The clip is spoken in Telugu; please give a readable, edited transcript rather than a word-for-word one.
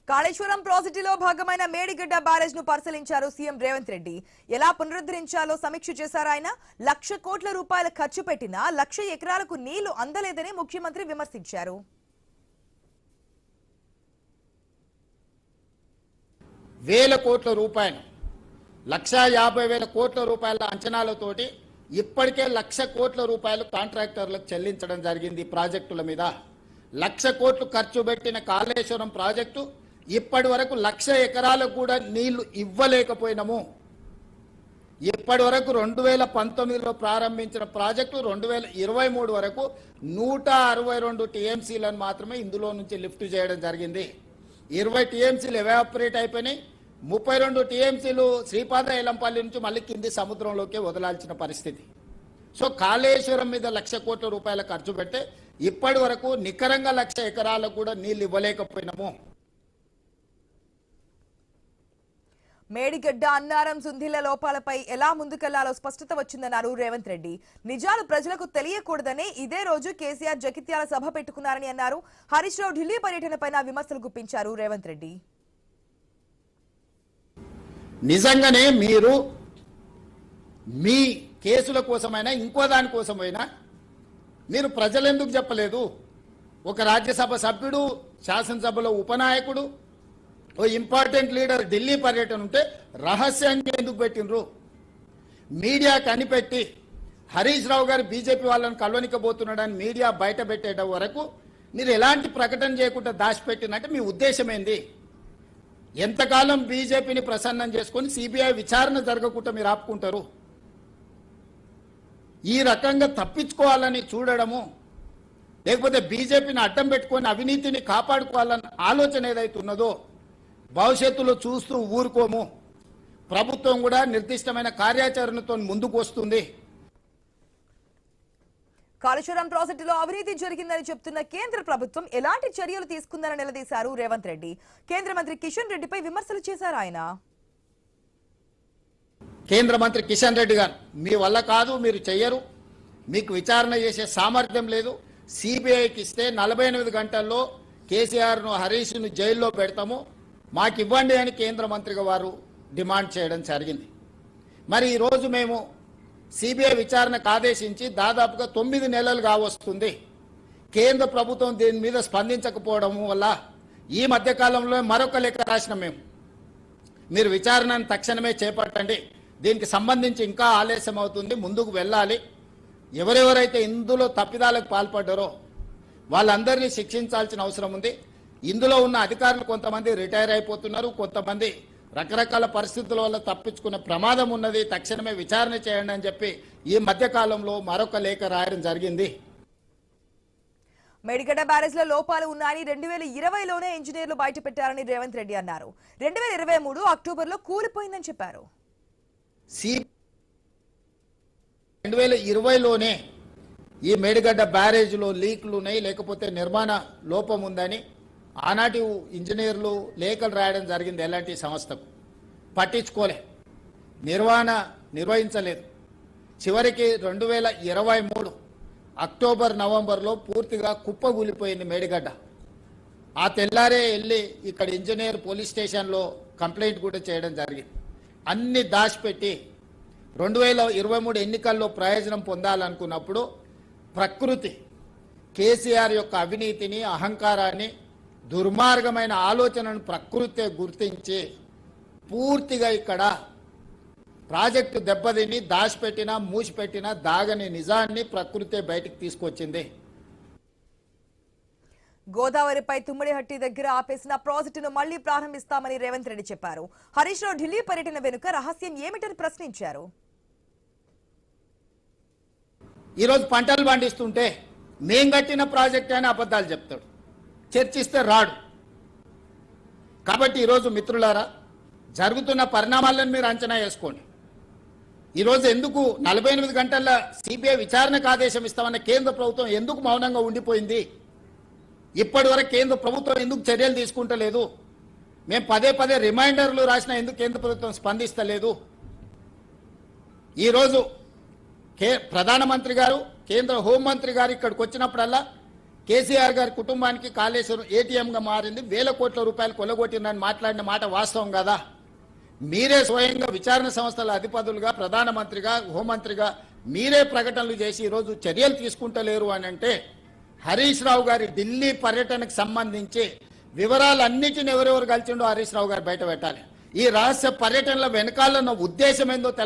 కాళేశ్వరం ప్రాజెక్టులో భాగమైన మేడిగడ్డ బ్యారేజ్ ను పరిశీలించారు సీఎం రేవంత్ రెడ్డి. ఎలా పునరుద్ధరించాలో సమీక్ష చేశారు ఆయన. 1,00,000 కోట్ల రూపాయలు ఖర్చు పెట్టినా 1,00,000 ఎకరాలకు నీళ్లు అందలేదని ముఖ్యమంత్రి విమర్శించారు. వేల కోట్ల రూపాయలు 1,50,000 కోట్ల రూపాయల అంచనాలతోటి ఇప్పటికే 1,00,000 కోట్ల రూపాయలు కాంట్రాక్టర్లకు చెల్లించడం జరిగింది. ప్రాజెక్టుల మీద 1,00,000 కోట్లు ఖర్చు పెట్టిన కాళేశ్వరం ప్రాజెక్టు ఇప్పటి వరకు 1,00,000 ఎకరాలకు కూడా నీళ్లు ఇవ్వలేకపోయినాము. ఇప్పటి వరకు 2019లో ప్రారంభించిన ప్రాజెక్టు 2023 వరకు 162 టీఎంసీలను మాత్రమే ఇందులో నుంచి లిఫ్ట్ చేయడం జరిగింది. 20 టీఎంసీలు ఎవాపరేట్ అయిపోయినాయి. 32 టీఎంసీలు శ్రీపాద ఎలంపల్లి నుంచి మళ్ళీ కింది సముద్రంలోకి వదలాల్సిన పరిస్థితి. సో కాళేశ్వరం మీద 1,00,000 కోట్ల రూపాయల ఖర్చు పెడితే ఇప్పటి వరకు నికరంగా 1,00,000 ఎకరాలకు కూడా నీళ్లు ఇవ్వలేకపోయినాము. మేడిగడ్డ అన్నారం సుంధిల లోపాలపై ఎలా ముందుకెళ్లాలో స్పష్టత వచ్చిందన్నారు రేవంత్ రెడ్డి. నిజాలు ప్రజలకు తెలియకూడదని ఇదే రోజు కేసీఆర్ జగిత్యాల సభ పెట్టుకున్నారని అన్నారు. హరీష్ రావు ఢిల్లీ పర్యటనపై విమర్శలు గుప్పించారు రేవంత్ రెడ్డి. నిజంగానే మీరు మీ కేసుల కోసమైనా ఇంకో దానికోసమైనా మీరు ప్రజలెందుకు చెప్పలేదు? ఒక రాజ్యసభ సభ్యుడు, శాసనసభలో ఉపనాయకుడు, ఓ ఇంపార్టెంట్ లీడర్ ఢిల్లీ పర్యటన ఉంటే రహస్యంగా ఎందుకు పెట్టినరు? మీడియా కనిపెట్టి హరీష్ రావు గారు బీజేపీ వాళ్ళని కలవనికబోతున్నాడని మీడియా బయట పెట్టేట వరకు మీరు ఎలాంటి ప్రకటన చేయకుండా దాచిపెట్టినట్టే మీ ఉద్దేశం ఏంది? ఎంతకాలం బీజేపీని ప్రసన్నం చేసుకొని సిబిఐ విచారణ జరగకుండా మీరు ఆపుకుంటారు? ఈ రకంగా తప్పించుకోవాలని చూడడము, లేకపోతే బీజేపీని అడ్డం పెట్టుకొని అవినీతిని కాపాడుకోవాలన్న ఆలోచన ఏదైతే ఉన్నదో భవిష్యత్తులో చూస్తూ ఊరుకోము. ప్రభుత్వం కూడా నిర్దిష్టమైన కార్యాచరణతో ముందుకు వస్తుంది. కాళేశ్వరం ప్రాజెక్టులో అవినీతి జరిగిందని చెప్తున్న కేంద్ర ప్రభుత్వం ఎలాంటి చర్యలు తీసుకుందని నిలదీశారు రేవంత్ రెడ్డి. కేంద్ర మంత్రి కిషన్ రెడ్డిపై విమర్శలు చేశారు ఆయన. కేంద్ర మంత్రి కిషన్ రెడ్డి గారు, మీ వల్ల కాదు, మీరు చెయ్యరు, మీకు విచారణ చేసే సామర్థ్యం లేదు, సిబిఐకి ఇస్తే 48 గంటల్లో కేసీఆర్ను హరీష్ను జైల్లో పెడతాము, మాకు ఇవ్వండి అని కేంద్ర మంత్రిగా వారు డిమాండ్ చేయడం జరిగింది. మరి ఈరోజు మేము సిబిఐ విచారణకు ఆదేశించి దాదాపుగా 9 నెలలు కావస్తుంది. కేంద్ర ప్రభుత్వం దీని మీద స్పందించకపోవడం వల్ల ఈ మధ్యకాలంలో మరొక లేఖ రాసిన మేము, మీరు విచారణను తక్షణమే చేపట్టండి, దీనికి సంబంధించి ఇంకా ఆలస్యం అవుతుంది, ముందుకు వెళ్ళాలి, ఎవరెవరైతే ఇందులో తప్పిదాలకు పాల్పడ్డారో వాళ్ళందరినీ శిక్షించాల్సిన అవసరం ఉంది. ఇందులో ఉన్న అధికారులు కొంతమంది రిటైర్ అయిపోతున్నారు, కొంతమంది రకరకాల పరిస్థితుల వల్ల తప్పించుకునే ప్రమాదం ఉన్నది, తక్షణమే విచారణ చేయండి అని చెప్పి ఈ మధ్యకాలంలో మరొక లేఖ రాయడం జరిగింది. మేడిగడ్డ బ్యారేజ్ లో లోపాలు ఉన్నాయని 2020లోనే ఇంజనీర్లు బయటపెట్టారని రేవంత్ రెడ్డి అన్నారు. 2023 అక్టోబర్లో కూలిపోయిందని చెప్పారు. 2020లోనే ఈ మేడిగడ్డ బ్యారేజ్లో లీక్లు ఉన్నాయి, లేకపోతే నిర్మాణ లోపం ఉందని ఆనాటి ఇంజనీర్లు లేఖలు రాయడం జరిగింది. ఎలాంటి సంస్థకు పట్టించుకోలే, నిర్వహించలేదు. చివరికి 2023 అక్టోబర్ నవంబర్లో పూర్తిగా కుప్పగూలిపోయింది మేడిగడ్డ. ఆ తెల్లారే వెళ్ళి ఇక్కడ ఇంజనీర్ పోలీస్ స్టేషన్లో కంప్లైంట్ కూడా చేయడం జరిగింది. అన్ని దాచిపెట్టి 2023 ఎన్నికల్లో ప్రయోజనం పొందాలనుకున్నప్పుడు ప్రకృతి కేసీఆర్ యొక్క అవినీతిని, అహంకారాన్ని, దుర్మార్గమైన ఆలోచనను ప్రకృతే గుర్తించి పూర్తిగా ఇక్కడ ప్రాజెక్టు దెబ్బతిని దాచిపెట్టినా మూసిపెట్టినా దాగని నిజాన్ని ప్రకృతే బయటికి తీసుకొచ్చింది. గోదావరిపై తుమ్మిడిహట్టి దగ్గర ఆపేసిన ప్రాజెక్టును మళ్లీ ప్రారంభిస్తామని రేవంత్ రెడ్డి చెప్పారు. హరీష్ రావు ఢిల్లీ పర్యటన వెనుక రహస్యం ఏమిటని ప్రశ్నించారు. ఈరోజు పంటలు పండిస్తుంటే మేం కట్టిన ప్రాజెక్ట్ అని అబద్ధాలు చెప్తాడు, చర్చిస్తే రాడు. కాబట్టి ఈరోజు మిత్రులారా, జరుగుతున్న పరిణామాలను మీరు అంచనా వేసుకోండి. ఈరోజు ఎందుకు 48 గంటల సిబిఐ విచారణకు ఆదేశం ఇస్తామన్న కేంద్ర ప్రభుత్వం ఎందుకు మౌనంగా ఉండిపోయింది? ఇప్పటి వరకు కేంద్ర ప్రభుత్వం ఎందుకు చర్యలు తీసుకుంటలేదు? మేము పదే పదే రిమైండర్లు రాసినా ఎందుకు కేంద్ర ప్రభుత్వం స్పందిస్తలేదు? ఈరోజు ప్రధానమంత్రి గారు, కేంద్ర హోంమంత్రి గారు ఇక్కడికి వచ్చినప్పుడల్లా కేసీఆర్ గారి కుటుంబానికి కాళేశ్వరం ఏటీఎంగా మారింది, వేల కోట్ల రూపాయలు కొల్లగొట్టిందని మాట్లాడిన మాట వాస్తవం కదా? మీరే స్వయంగా విచారణ సంస్థల అధిపతులుగా, ప్రధానమంత్రిగా, హోంమంత్రిగా మీరే ప్రకటనలు చేసి ఈరోజు చర్యలు తీసుకుంటలేరు అని అంటే హరీష్ రావు గారి ఢిల్లీ పర్యటనకు సంబంధించి వివరాలన్నిటిని ఎవరెవరు కలిసిండో హరీష్ రావు గారు బయట పెట్టాలి. ఈ రహస్య పర్యటనల వెనకాలన్న ఉద్దేశం ఏందో తెలంగాణ